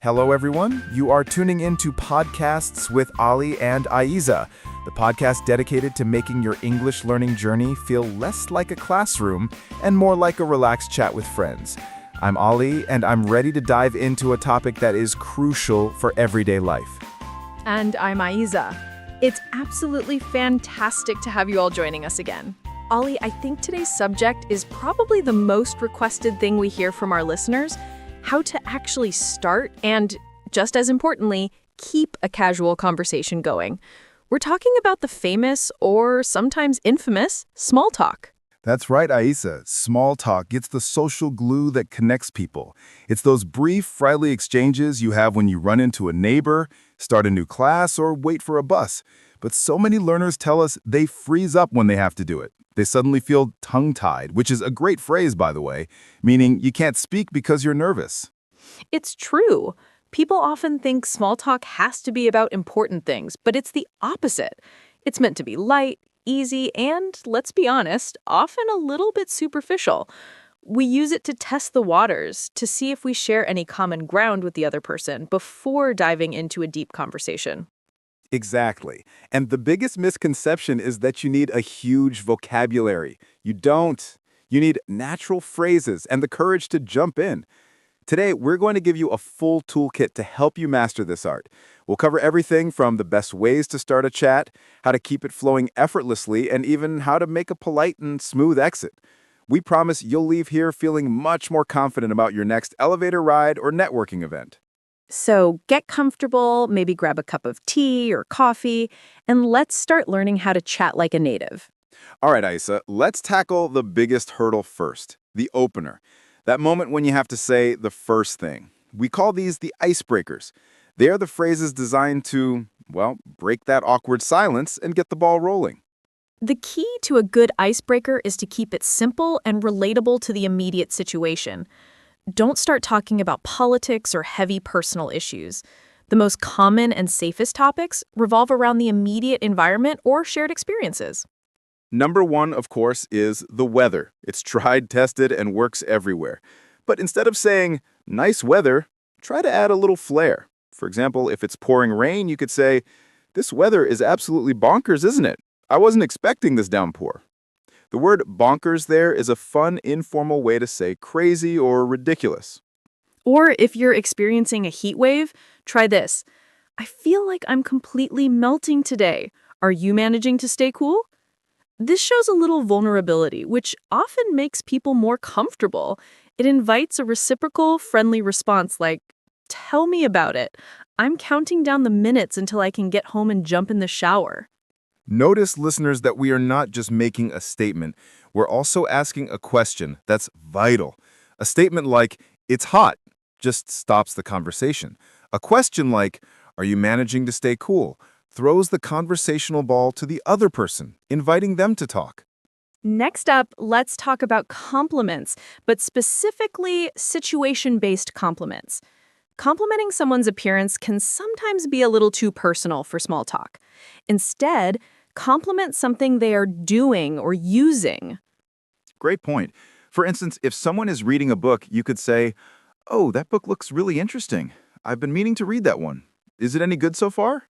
Hello, everyone. You are tuning into Podcasts with Ali and Aiza, the podcast dedicated to making your English learning journey feel less like a classroom and more like a relaxed chat with friends. I'm Ali, and I'm ready to dive into a topic that is crucial for everyday life. And I'm Aiza. It's absolutely fantastic to have you all joining us again. Ali, I think today's subject is probably the most requested thing we hear from our listeners: how to actually start and, just as importantly, keep a casual conversation going. We're talking about the famous, or sometimes infamous, small talk. That's right, Aiza. Small talk gets the social glue that connects people. It's those brief, friendly exchanges you have when you run into a neighbor, start a new class, or wait for a bus. But so many learners tell us they freeze up when they have to do it. They suddenly feel tongue-tied, which is a great phrase, by the way, meaning you can't speak because you're nervous. It's true. People often think small talk has to be about important things, but it's the opposite. It's meant to be light, easy, and, let's be honest, often a little bit superficial. We use it to test the waters, to see if we share any common ground with the other person before diving into a deep conversation. Exactly. And the biggest misconception is that you need a huge vocabulary. You don't. You need natural phrases and the courage to jump in. Today, we're going to give you a full toolkit to help you master this art. We'll cover everything from the best ways to start a chat, how to keep it flowing effortlessly, and even how to make a polite and smooth exit. We promise you'll leave here feeling much more confident about your next elevator ride or networking event. So get comfortable, maybe grab a cup of tea or coffee, and let's start learning how to chat like a native. All right, Aiza, let's tackle the biggest hurdle first, the opener. That moment when you have to say the first thing. We call these the icebreakers. They are the phrases designed to, well, break that awkward silence and get the ball rolling. The key to a good icebreaker is to keep it simple and relatable to the immediate situation. Don't start talking about politics or heavy personal issues. The most common and safest topics revolve around the immediate environment or shared experiences. Number one, of course, is the weather. It's tried, tested, and works everywhere. But instead of saying, nice weather, try to add a little flair. For example, if it's pouring rain, you could say, this weather is absolutely bonkers, isn't it? I wasn't expecting this downpour. The word bonkers there is a fun, informal way to say crazy or ridiculous. Or if you're experiencing a heat wave, try this. I feel like I'm completely melting today. Are you managing to stay cool? This shows a little vulnerability, which often makes people more comfortable. It invites a reciprocal, friendly response like, tell me about it. I'm counting down the minutes until I can get home and jump in the shower. Notice, listeners, that we are not just making a statement. We're also asking a question that's vital. A statement like, it's hot, just stops the conversation. A question like, are you managing to stay cool, throws the conversational ball to the other person, inviting them to talk. Next up, let's talk about compliments, but specifically situation-based compliments. Complimenting someone's appearance can sometimes be a little too personal for small talk. Instead, compliment something they are doing or using. Great point. For instance, if someone is reading a book, you could say, oh, that book looks really interesting. I've been meaning to read that one. Is it any good so far?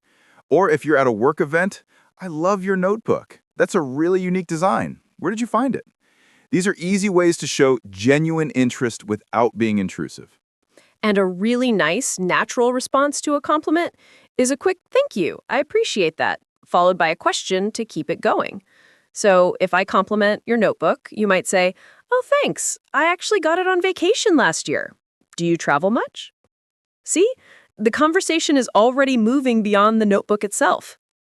Or if you're at a work event, I love your notebook. That's a really unique design. Where did you find it? These are easy ways to show genuine interest without being intrusive. And a really nice, natural response to a compliment is a quick thank you, I appreciate that, followed by a question to keep it going. So if I compliment your notebook, you might say, oh, thanks. I actually got it on vacation last year. Do you travel much? See? The conversation is already moving beyond the notebook itself.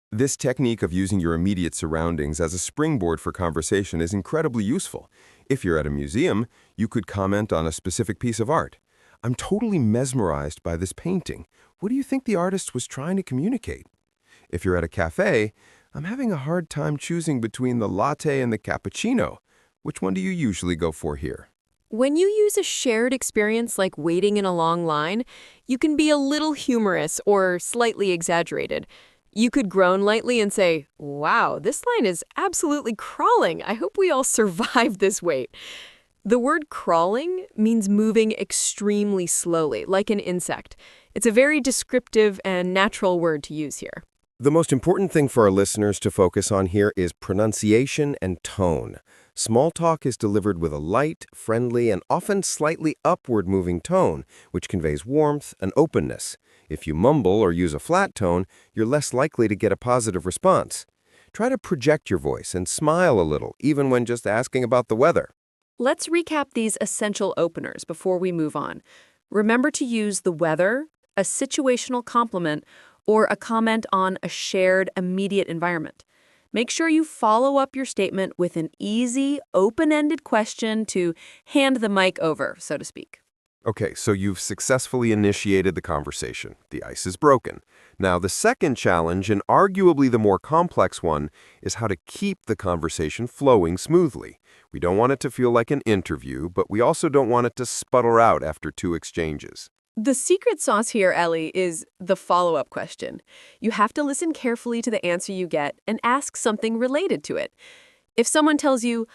This technique of using your immediate surroundings as a springboard for conversation is incredibly useful. If you're at a museum, you could comment on a specific piece of art. I'm totally mesmerized by this painting. What do you think the artist was trying to communicate? If you're at a cafe, I'm having a hard time choosing between the latte and the cappuccino. Which one do you usually go for here? When you use a shared experience like waiting in a long line, you can be a little humorous or slightly exaggerated. You could groan lightly and say, wow, this line is absolutely crawling. I hope we all survive this wait. The word crawling means moving extremely slowly, like an insect. It's a very descriptive and natural word to use here. The most important thing for our listeners to focus on here is pronunciation and tone. Small talk is delivered with a light, friendly, and often slightly upward-moving tone, which conveys warmth and openness. If you mumble or use a flat tone, you're less likely to get a positive response. Try to project your voice and smile a little, even when just asking about the weather. Let's recap these essential openers before we move on. Remember to use the weather, a situational compliment, or a comment on a shared, immediate environment. Make sure you follow up your statement with an easy, open-ended question to hand the mic over, so to speak. Okay, so you've successfully initiated the conversation. The ice is broken. Now, the second challenge, and arguably the more complex one, is how to keep the conversation flowing smoothly. We don't want it to feel like an interview, but we also don't want it to sputter out after 2 exchanges. The secret sauce here, Ellie, is the follow-up question. You have to listen carefully to the answer you get and ask something related to it. If someone tells you,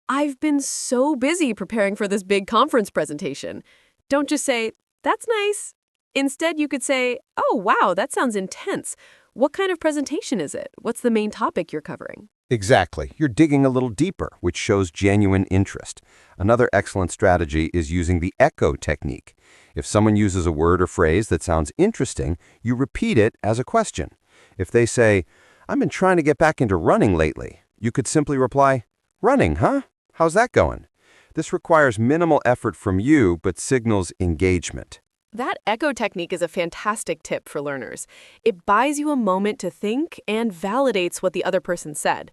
"I've been so busy preparing for this big conference presentation," don't just say, "That's nice." Instead, you could say, "Oh, wow, that sounds intense. What kind of presentation is it? What's the main topic you're covering?" Exactly. You're digging a little deeper, which shows genuine interest. Another excellent strategy is using the echo technique. If someone uses a word or phrase that sounds interesting, you repeat it as a question. If they say, "I've been trying to get back into running lately," you could simply reply, "Running, huh? How's that going?" This requires minimal effort from you, but signals engagement. That echo technique is a fantastic tip for learners. It buys you a moment to think and validates what the other person said.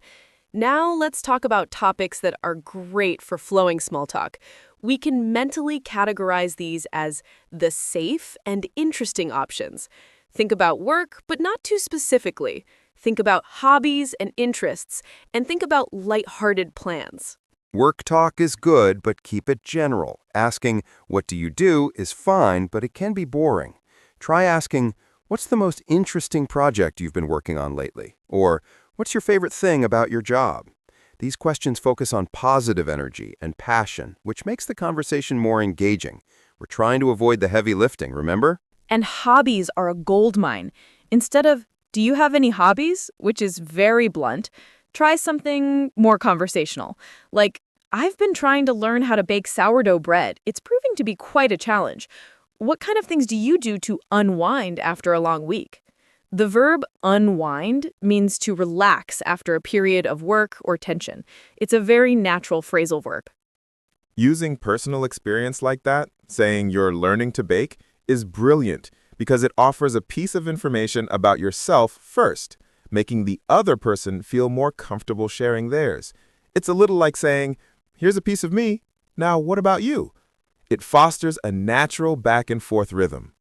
Now let's talk about topics that are great for flowing small talk. We can mentally categorize these as the safe and interesting options. Think about work, but not too specifically. Think about hobbies and interests, and think about lighthearted plans. Work talk is good, but keep it general. Asking, "What do you do?" is fine, but it can be boring. Try asking, "What's the most interesting project you've been working on lately?" Or, "What's your favorite thing about your job?" These questions focus on positive energy and passion, which makes the conversation more engaging. We're trying to avoid the heavy lifting, remember? And hobbies are a goldmine. Instead of, "Do you have any hobbies?" which is very blunt, try something more conversational. Like, "I've been trying to learn how to bake sourdough bread. It's proving to be quite a challenge. What kind of things do you do to unwind after a long week?" The verb unwind means to relax after a period of work or tension. It's a very natural phrasal verb. Using personal experience like that, saying you're learning to bake, is brilliant because it offers a piece of information about yourself first, making the other person feel more comfortable sharing theirs. It's a little like saying, "Here's a piece of me. Now, what about you?" It fosters a natural back and forth rhythm.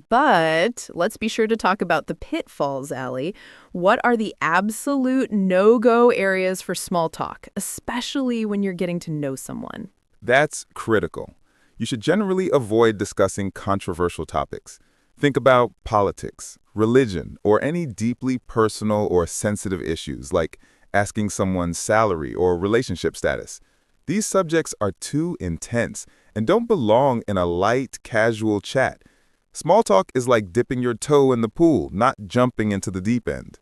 But let's be sure to talk about the pitfalls, Allie. What are the absolute no-go areas for small talk, especially when you're getting to know someone? That's critical. You should generally avoid discussing controversial topics. Think about politics, religion, or any deeply personal or sensitive issues like asking someone's salary or relationship status. These subjects are too intense and don't belong in a light, casual chat. Small talk is like dipping your toe in the pool, not jumping into the deep end.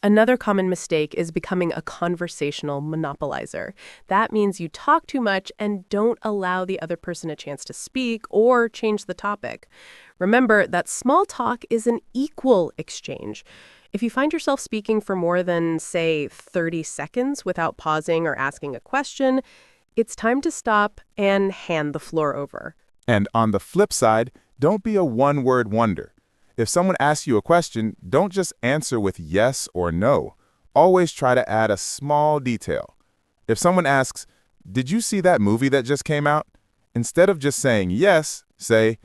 Another common mistake is becoming a conversational monopolizer. That means you talk too much and don't allow the other person a chance to speak or change the topic. Remember that small talk is an equal exchange. If you find yourself speaking for more than, say, 30 seconds without pausing or asking a question, it's time to stop and hand the floor over. And on the flip side, don't be a one-word wonder. If someone asks you a question, don't just answer with yes or no. Always try to add a small detail. If someone asks, "Did you see that movie that just came out?" Instead of just saying yes, say,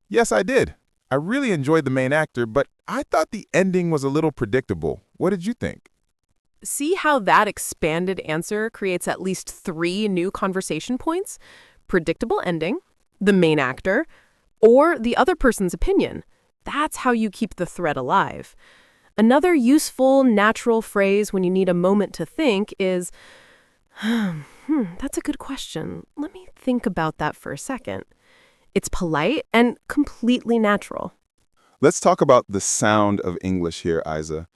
"Yes, I did. I really enjoyed the main actor, but I thought the ending was a little predictable. What did you think?" See how that expanded answer creates at least 3 new conversation points? Predictable ending, the main actor, or the other person's opinion. That's how you keep the thread alive. Another useful, natural phrase when you need a moment to think is, That's a good question. Let me think about that for a second. It's polite and completely natural. Let's talk about the sound of English here, Aiza.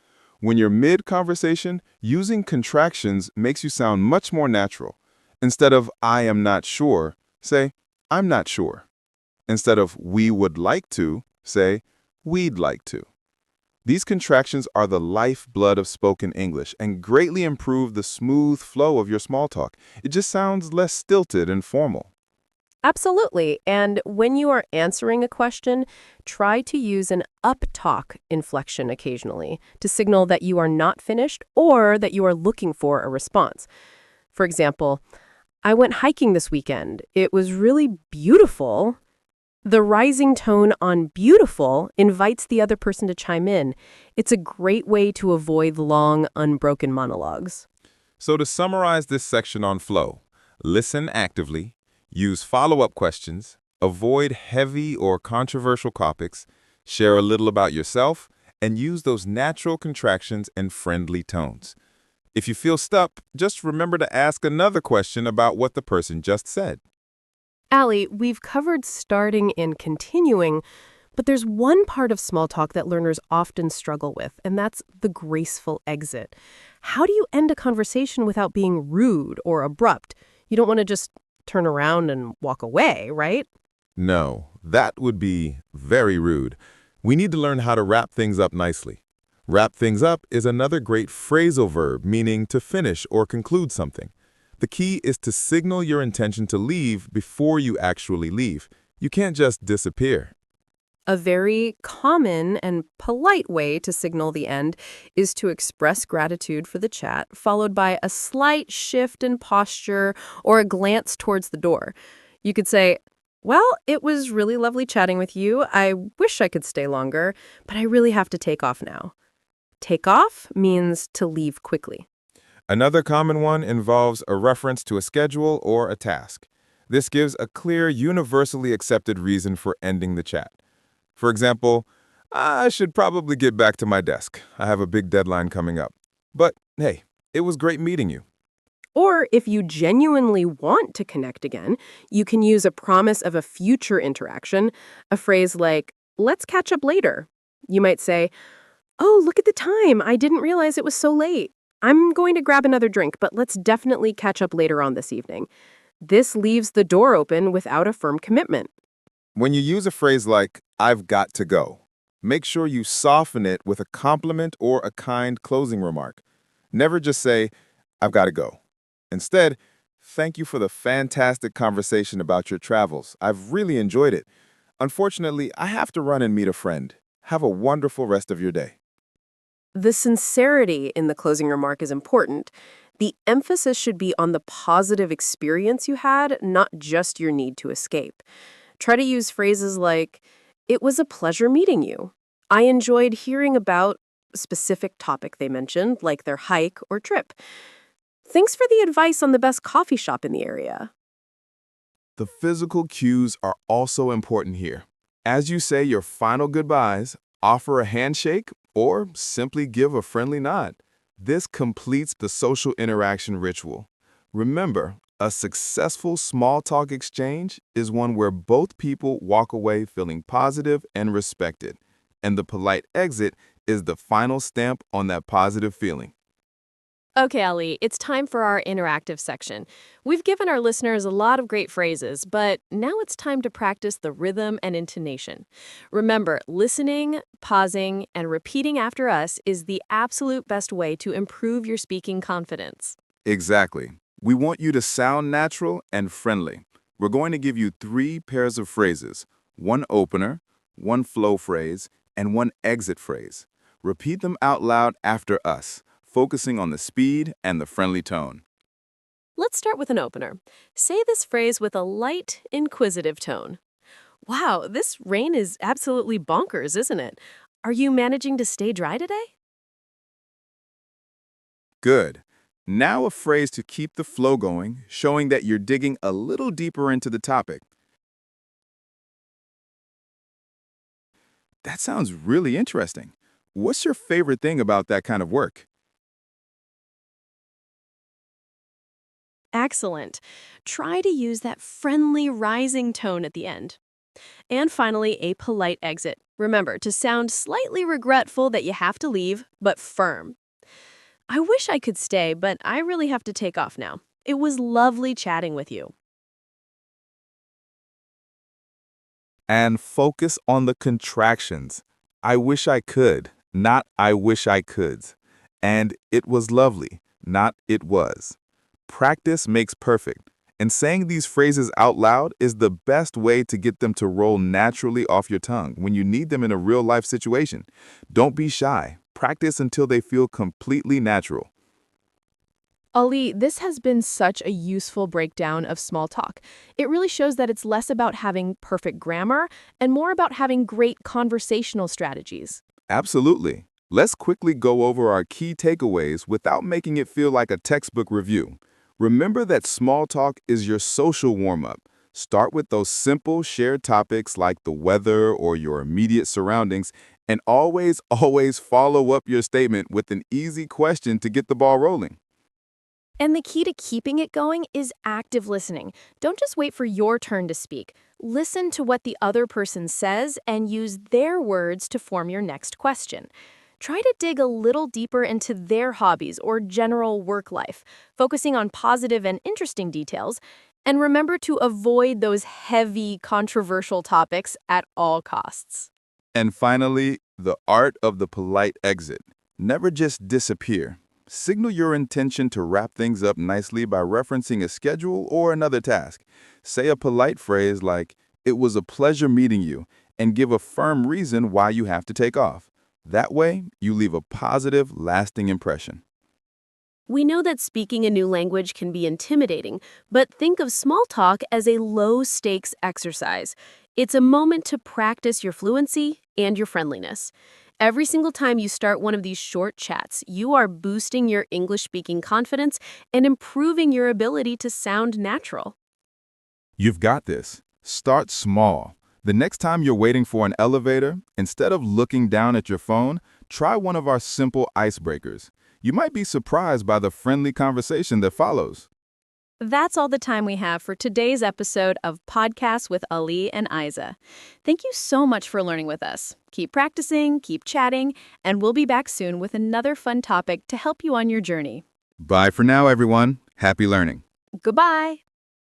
When you're mid-conversation, using contractions makes you sound much more natural. Instead of I am not sure, say I'm not sure. Instead of we would like to, say we'd like to. These contractions are the lifeblood of spoken English and greatly improve the smooth flow of your small talk. It just sounds less stilted and formal. Absolutely. And when you are answering a question, try to use an up-talk inflection occasionally to signal that you are not finished or that you are looking for a response. For example, I went hiking this weekend. It was really beautiful. The rising tone on beautiful invites the other person to chime in. It's a great way to avoid long, unbroken monologues. So to summarize this section on flow, listen actively, use follow-up questions, avoid heavy or controversial topics, share a little about yourself, and use those natural contractions and friendly tones. If you feel stuck, just remember to ask another question about what the person just said. Allie, we've covered starting and continuing, but there's one part of small talk that learners often struggle with, and that's the graceful exit. How do you end a conversation without being rude or abrupt? You don't want to just turn around and walk away, right? No, that would be very rude. We need to learn how to wrap things up nicely. Wrap things up is another great phrasal verb meaning to finish or conclude something. The key is to signal your intention to leave before you actually leave. You can't just disappear. A very common and polite way to signal the end is to express gratitude for the chat, followed by a slight shift in posture or a glance towards the door. You could say, well, it was really lovely chatting with you. I wish I could stay longer, but I really have to take off now. Take off means to leave quickly. Another common one involves a reference to a schedule or a task. This gives a clear, universally accepted reason for ending the chat. For example, I should probably get back to my desk. I have a big deadline coming up. But hey, it was great meeting you. Or if you genuinely want to connect again, you can use a promise of a future interaction, a phrase like, let's catch up later. You might say, oh, look at the time. I didn't realize it was so late. I'm going to grab another drink, but let's definitely catch up later on this evening. This leaves the door open without a firm commitment. When you use a phrase like, I've got to go, make sure you soften it with a compliment or a kind closing remark. Never just say, I've got to go. Instead, thank you for the fantastic conversation about your travels. I've really enjoyed it. Unfortunately, I have to run and meet a friend. Have a wonderful rest of your day. The sincerity in the closing remark is important. The emphasis should be on the positive experience you had, not just your need to escape. Try to use phrases like, it was a pleasure meeting you. I enjoyed hearing about a specific topic they mentioned, like their hike or trip. Thanks for the advice on the best coffee shop in the area. The physical cues are also important here. As you say your final goodbyes, offer a handshake or simply give a friendly nod. This completes the social interaction ritual. Remember, a successful small talk exchange is one where both people walk away feeling positive and respected, and the polite exit is the final stamp on that positive feeling. Okay, Ali, it's time for our interactive section. We've given our listeners a lot of great phrases, but now it's time to practice the rhythm and intonation. Remember, listening, pausing, and repeating after us is the absolute best way to improve your speaking confidence. Exactly. We want you to sound natural and friendly. We're going to give you 3 pairs of phrases, one opener, one flow phrase, and one exit phrase. Repeat them out loud after us, focusing on the speed and the friendly tone. Let's start with an opener. Say this phrase with a light, inquisitive tone. Wow, this rain is absolutely bonkers, isn't it? Are you managing to stay dry today? Good. Now a phrase to keep the flow going, showing that you're digging a little deeper into the topic. That sounds really interesting. What's your favorite thing about that kind of work? Excellent. Try to use that friendly, rising tone at the end. And finally, a polite exit. Remember to sound slightly regretful that you have to leave, but firm. I wish I could stay, but I really have to take off now. It was lovely chatting with you. And focus on the contractions. I wish I could, not I wish I could. And it was lovely, not it was. Practice makes perfect, and saying these phrases out loud is the best way to get them to roll naturally off your tongue when you need them in a real-life situation. Don't be shy. Practice until they feel completely natural. Ali, this has been such a useful breakdown of small talk. It really shows that it's less about having perfect grammar and more about having great conversational strategies. Absolutely. Let's quickly go over our key takeaways without making it feel like a textbook review. Remember that small talk is your social warm-up. Start with those simple shared topics like the weather or your immediate surroundings, and always follow up your statement with an easy question to get the ball rolling. And the key to keeping it going is active listening. Don't just wait for your turn to speak. Listen to what the other person says and use their words to form your next question. Try to dig a little deeper into their hobbies or general work life, focusing on positive and interesting details. And remember to avoid those heavy, controversial topics at all costs. And finally, the art of the polite exit. Never just disappear. Signal your intention to wrap things up nicely by referencing a schedule or another task. Say a polite phrase like, "It was a pleasure meeting you," and give a firm reason why you have to take off. That way, you leave a positive, lasting impression. We know that speaking a new language can be intimidating, but think of small talk as a low-stakes exercise. It's a moment to practice your fluency and your friendliness. Every single time you start one of these short chats, you are boosting your English-speaking confidence and improving your ability to sound natural. You've got this. Start small. The next time you're waiting for an elevator, instead of looking down at your phone, try one of our simple icebreakers. You might be surprised by the friendly conversation that follows. That's all the time we have for today's episode of Podcasts with Ali and Aiza. Thank you so much for learning with us. Keep practicing, keep chatting, and we'll be back soon with another fun topic to help you on your journey. Bye for now, everyone. Happy learning. Goodbye.